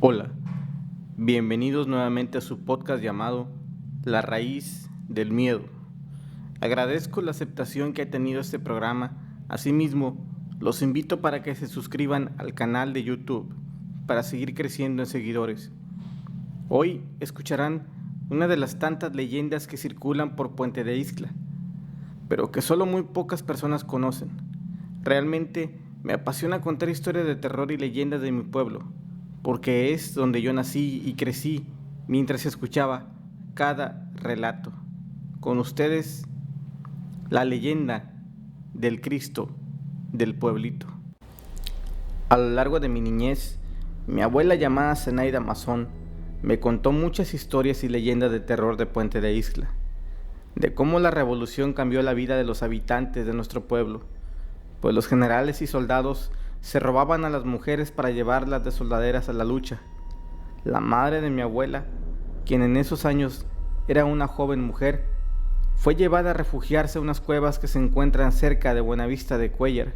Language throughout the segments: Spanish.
Hola, bienvenidos nuevamente a su podcast llamado La Raíz del Miedo. Agradezco la aceptación que ha tenido este programa. Asimismo, los invito para que se suscriban al canal de YouTube para seguir creciendo en seguidores. Hoy escucharán una de las tantas leyendas que circulan por Puente de Ixtla, pero que solo muy pocas personas conocen. Realmente me apasiona contar historias de terror y leyendas de mi pueblo, porque es donde yo nací y crecí mientras escuchaba cada relato. Con ustedes, la leyenda del Cristo del pueblito. A lo largo de mi niñez, mi abuela llamada Zenaida Mazón me contó muchas historias y leyendas de terror de Puente de Ixtla, de cómo la revolución cambió la vida de los habitantes de nuestro pueblo, pues los generales y soldados se robaban a las mujeres para llevarlas de soldaderas a la lucha. La madre de mi abuela, quien en esos años era una joven mujer, fue llevada a refugiarse a unas cuevas que se encuentran cerca de Buenavista de Cuéllar,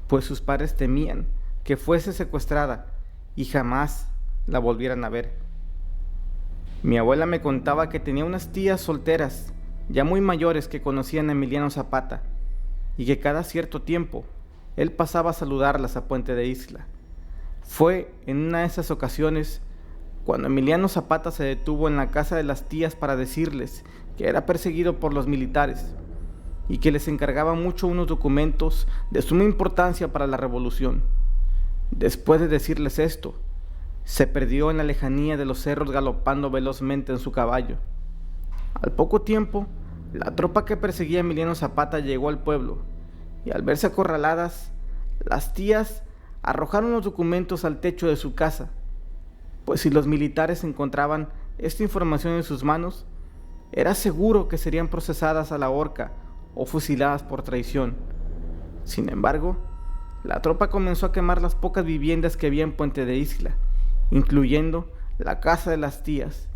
pues sus padres temían que fuese secuestrada y jamás la volvieran a ver. Mi abuela me contaba que tenía unas tías solteras, ya muy mayores, que conocían a Emiliano Zapata, y que cada cierto tiempo él pasaba a saludarlas a Puente de Ixtla. Fue en una de esas ocasiones cuando Emiliano Zapata se detuvo en la casa de las tías para decirles que era perseguido por los militares y que les encargaba mucho unos documentos de suma importancia para la revolución. Después de decirles esto, se perdió en la lejanía de los cerros galopando velozmente en su caballo. Al poco tiempo, la tropa que perseguía a Emiliano Zapata llegó al pueblo, y al verse acorraladas, las tías arrojaron los documentos al techo de su casa, pues si los militares encontraban esta información en sus manos, era seguro que serían procesadas a la horca o fusiladas por traición. Sin embargo, la tropa comenzó a quemar las pocas viviendas que había en Puente de Ixtla, incluyendo la casa de las tías,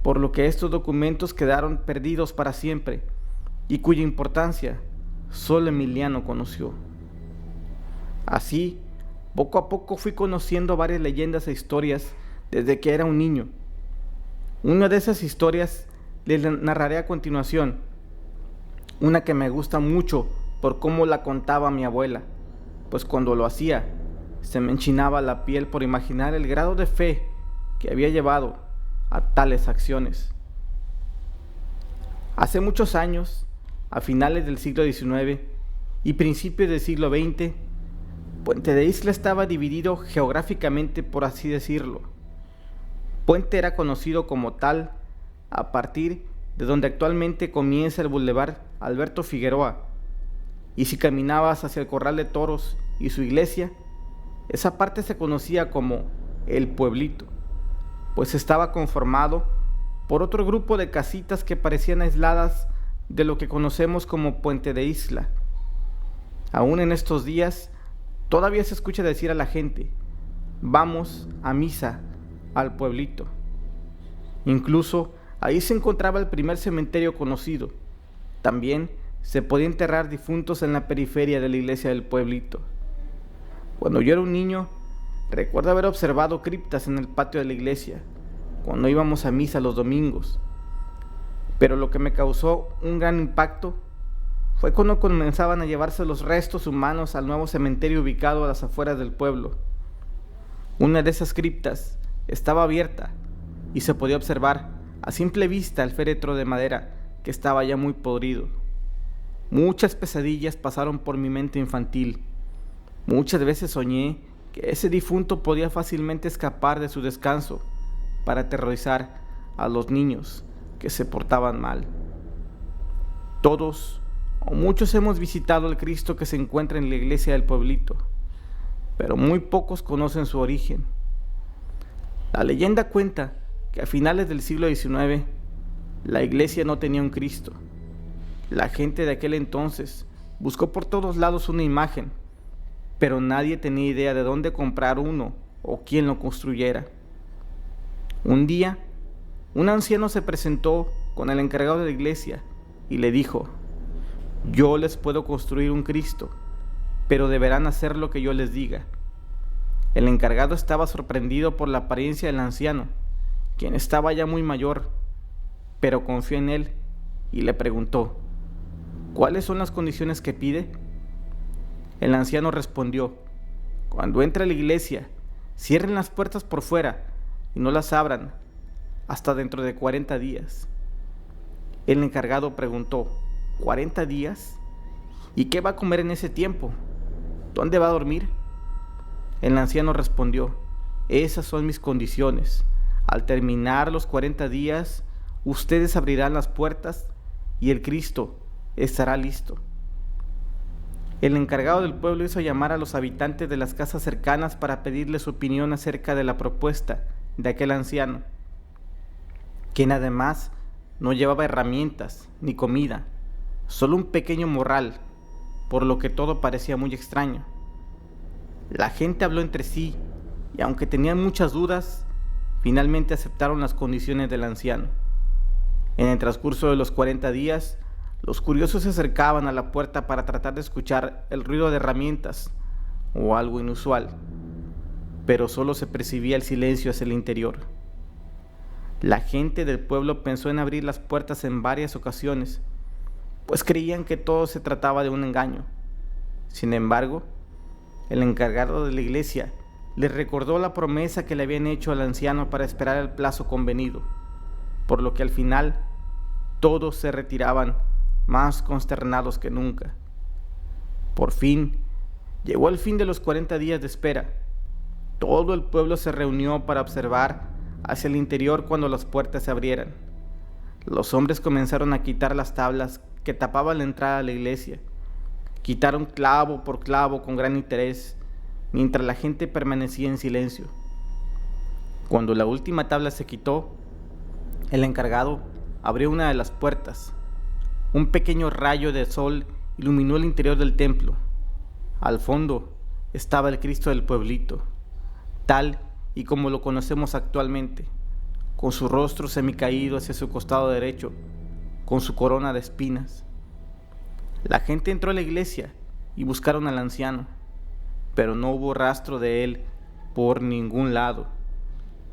por lo que estos documentos quedaron perdidos para siempre y cuya importancia solo Emiliano conoció. Así, poco a poco fui conociendo varias leyendas e historias desde que era un niño. Una de esas historias les narraré a continuación, una que me gusta mucho por cómo la contaba mi abuela, pues cuando lo hacía se me enchinaba la piel por imaginar el grado de fe que había llevado a tales acciones. Hace muchos años, a finales del siglo XIX y principios del siglo XX, Puente de Ixtla estaba dividido geográficamente, por así decirlo. Puente era conocido como tal a partir de donde actualmente comienza el Boulevard Alberto Figueroa, y si caminabas hacia el Corral de Toros y su iglesia, esa parte se conocía como el pueblito, pues estaba conformado por otro grupo de casitas que parecían aisladas de lo que conocemos como Puente de Ixtla. Aún en estos días, todavía se escucha decir a la gente: vamos a misa al pueblito. Incluso ahí se encontraba el primer cementerio conocido. También se podía enterrar difuntos en la periferia de la iglesia del pueblito. Cuando yo era un niño, recuerdo haber observado criptas en el patio de la iglesia, cuando íbamos a misa los domingos. Pero lo que me causó un gran impacto fue cuando comenzaban a llevarse los restos humanos al nuevo cementerio ubicado a las afueras del pueblo. Una de esas criptas estaba abierta y se podía observar a simple vista el féretro de madera que estaba ya muy podrido. Muchas pesadillas pasaron por mi mente infantil. Muchas veces soñé que ese difunto podía fácilmente escapar de su descanso para aterrorizar a los niños que se portaban mal. Todos o muchos hemos visitado al Cristo que se encuentra en la iglesia del pueblito, pero muy pocos conocen su origen. La leyenda cuenta que a finales del siglo XIX la iglesia no tenía un Cristo. La gente de aquel entonces buscó por todos lados una imagen, pero nadie tenía idea de dónde comprar uno o quién lo construyera. Un día, un anciano se presentó con el encargado de la iglesia y le dijo: yo les puedo construir un Cristo, pero deberán hacer lo que yo les diga. El encargado estaba sorprendido por la apariencia del anciano, quien estaba ya muy mayor, pero confió en él y le preguntó: ¿cuáles son las condiciones que pide? El anciano respondió: cuando entre a la iglesia, cierren las puertas por fuera y no las abran hasta dentro de 40 días. El encargado preguntó: ¿40 días? ¿Y qué va a comer en ese tiempo? ¿Dónde va a dormir? El anciano respondió: esas son mis condiciones. Al terminar los 40 días, ustedes abrirán las puertas y el Cristo estará listo. El encargado del pueblo hizo llamar a los habitantes de las casas cercanas para pedirles su opinión acerca de la propuesta de aquel anciano, quien además no llevaba herramientas ni comida, solo un pequeño morral, por lo que todo parecía muy extraño. La gente habló entre sí y, aunque tenían muchas dudas, finalmente aceptaron las condiciones del anciano. En el transcurso de los 40 días, los curiosos se acercaban a la puerta para tratar de escuchar el ruido de herramientas o algo inusual, pero solo se percibía el silencio hacia el interior. La gente del pueblo pensó en abrir las puertas en varias ocasiones, pues creían que todo se trataba de un engaño. Sin embargo, el encargado de la iglesia les recordó la promesa que le habían hecho al anciano para esperar el plazo convenido, por lo que al final todos se retiraban más consternados que nunca. Por fin, llegó el fin de los 40 días de espera. Todo el pueblo se reunió para observar hacia el interior cuando las puertas se abrieran. Los hombres comenzaron a quitar las tablas que tapaban la entrada a la iglesia. Quitaron clavo por clavo con gran interés, mientras la gente permanecía en silencio. Cuando la última tabla se quitó, el encargado abrió una de las puertas. Un pequeño rayo de sol iluminó el interior del templo. Al fondo estaba el Cristo del pueblito, tal y como lo conocemos actualmente, con su rostro semicaído hacia su costado derecho, con su corona de espinas. La gente entró a la iglesia y buscaron al anciano, pero no hubo rastro de él por ningún lado.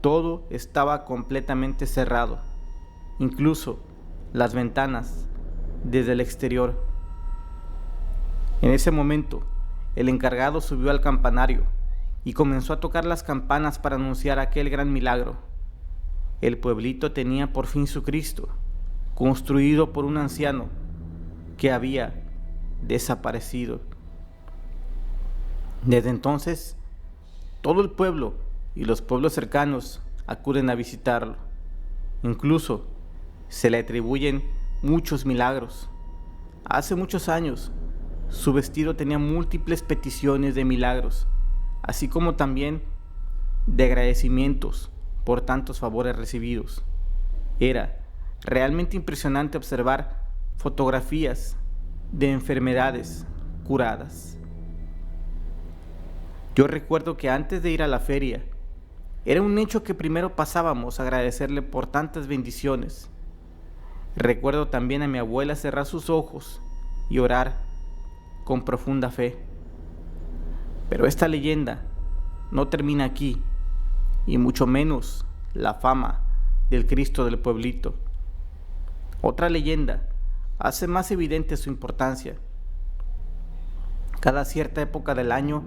Todo estaba completamente cerrado, incluso las ventanas desde el exterior. En ese momento, el encargado subió al campanario y comenzó a tocar las campanas para anunciar aquel gran milagro. El pueblito tenía por fin su Cristo, construido por un anciano que había desaparecido. Desde entonces, todo el pueblo y los pueblos cercanos acuden a visitarlo. Incluso se le atribuyen muchos milagros. Hace muchos años, su vestido tenía múltiples peticiones de milagros, así como también de agradecimientos por tantos favores recibidos. Era realmente impresionante observar fotografías de enfermedades curadas. Yo recuerdo que antes de ir a la feria, era un hecho que primero pasábamos a agradecerle por tantas bendiciones. Recuerdo también a mi abuela cerrar sus ojos y orar con profunda fe. Pero esta leyenda no termina aquí, y mucho menos la fama del Cristo del pueblito. Otra leyenda hace más evidente su importancia. Cada cierta época del año,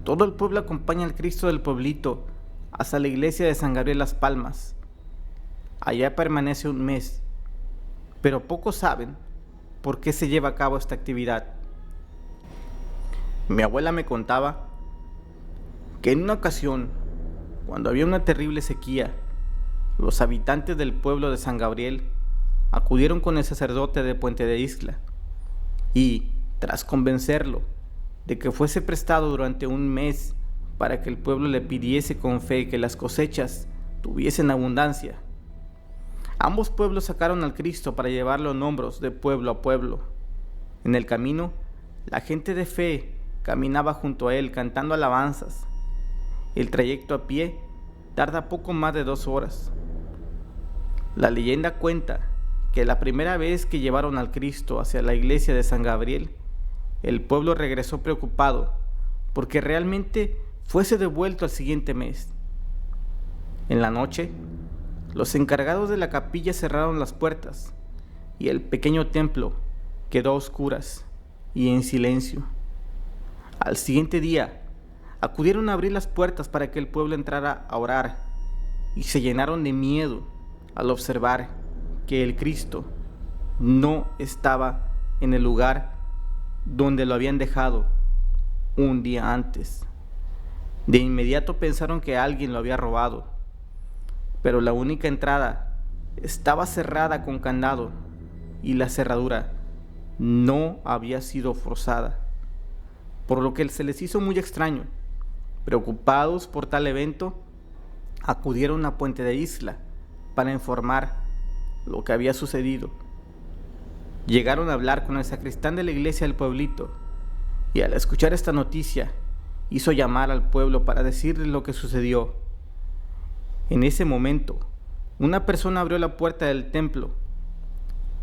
todo el pueblo acompaña al Cristo del pueblito hasta la iglesia de San Gabriel Las Palmas. Allá permanece un mes, pero pocos saben por qué se lleva a cabo esta actividad. Mi abuela me contaba que en una ocasión, cuando había una terrible sequía, los habitantes del pueblo de San Gabriel acudieron con el sacerdote de Puente de Ixtla y, tras convencerlo de que fuese prestado durante un mes para que el pueblo le pidiese con fe que las cosechas tuviesen abundancia, ambos pueblos sacaron al Cristo para llevarlo en hombros de pueblo a pueblo. En el camino, la gente de fe caminaba junto a él cantando alabanzas. El trayecto a pie tarda poco más de 2 horas. La leyenda cuenta que la primera vez que llevaron al Cristo hacia la iglesia de San Gabriel, el pueblo regresó preocupado porque realmente fuese devuelto al siguiente mes. En la noche, los encargados de la capilla cerraron las puertas y el pequeño templo quedó a oscuras y en silencio. Al siguiente día, acudieron a abrir las puertas para que el pueblo entrara a orar y se llenaron de miedo al observar que el Cristo no estaba en el lugar donde lo habían dejado un día antes. De inmediato pensaron que alguien lo había robado, pero la única entrada estaba cerrada con candado y la cerradura no había sido forzada, por lo que se les hizo muy extraño. Preocupados por tal evento, acudieron a Puente de Isla para informar lo que había sucedido. Llegaron a hablar con el sacristán de la iglesia del pueblito y al escuchar esta noticia hizo llamar al pueblo para decirles lo que sucedió. En ese momento, una persona abrió la puerta del templo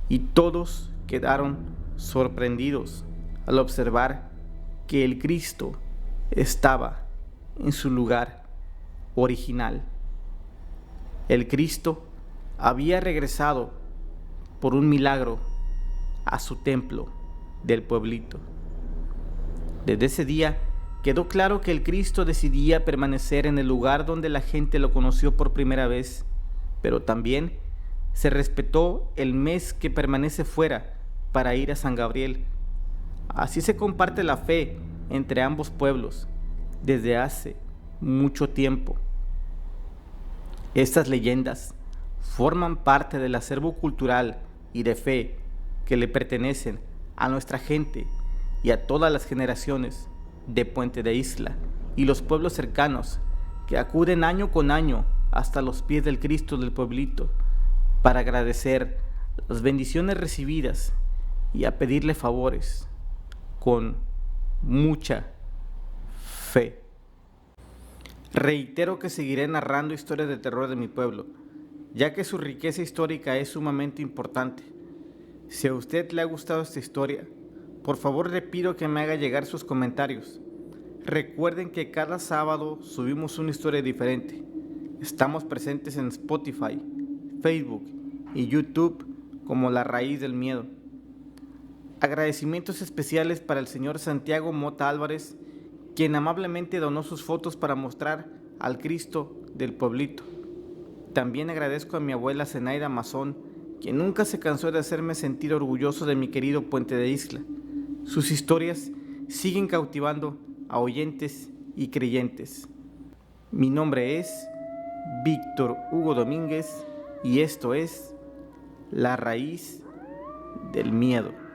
y todos quedaron sorprendidos al observar que el Cristo estaba en su lugar original. El Cristo había regresado por un milagro a su templo del pueblito. Desde ese día quedó claro que el Cristo decidía permanecer en el lugar donde la gente lo conoció por primera vez, pero también se respetó el mes que permanece fuera para ir a San Gabriel. Así se comparte la fe entre ambos pueblos desde hace mucho tiempo. Estas leyendas forman parte del acervo cultural y de fe que le pertenecen a nuestra gente y a todas las generaciones de Puente de Isla y los pueblos cercanos que acuden año con año hasta los pies del Cristo del pueblito para agradecer las bendiciones recibidas y a pedirle favores con mucha fe. Reitero que seguiré narrando historias de terror de mi pueblo, ya que su riqueza histórica es sumamente importante. Si a usted le ha gustado esta historia, por favor le pido que me haga llegar sus comentarios. Recuerden que cada sábado subimos una historia diferente. Estamos presentes en Spotify, Facebook y YouTube como La Raíz del Miedo. Agradecimientos especiales para el señor Santiago Mota Álvarez, quien amablemente donó sus fotos para mostrar al Cristo del pueblito. También agradezco a mi abuela Zenaida Mazón, quien nunca se cansó de hacerme sentir orgulloso de mi querido Puente de Isla. Sus historias siguen cautivando a oyentes y creyentes. Mi nombre es Víctor Hugo Domínguez y esto es La Raíz del Miedo.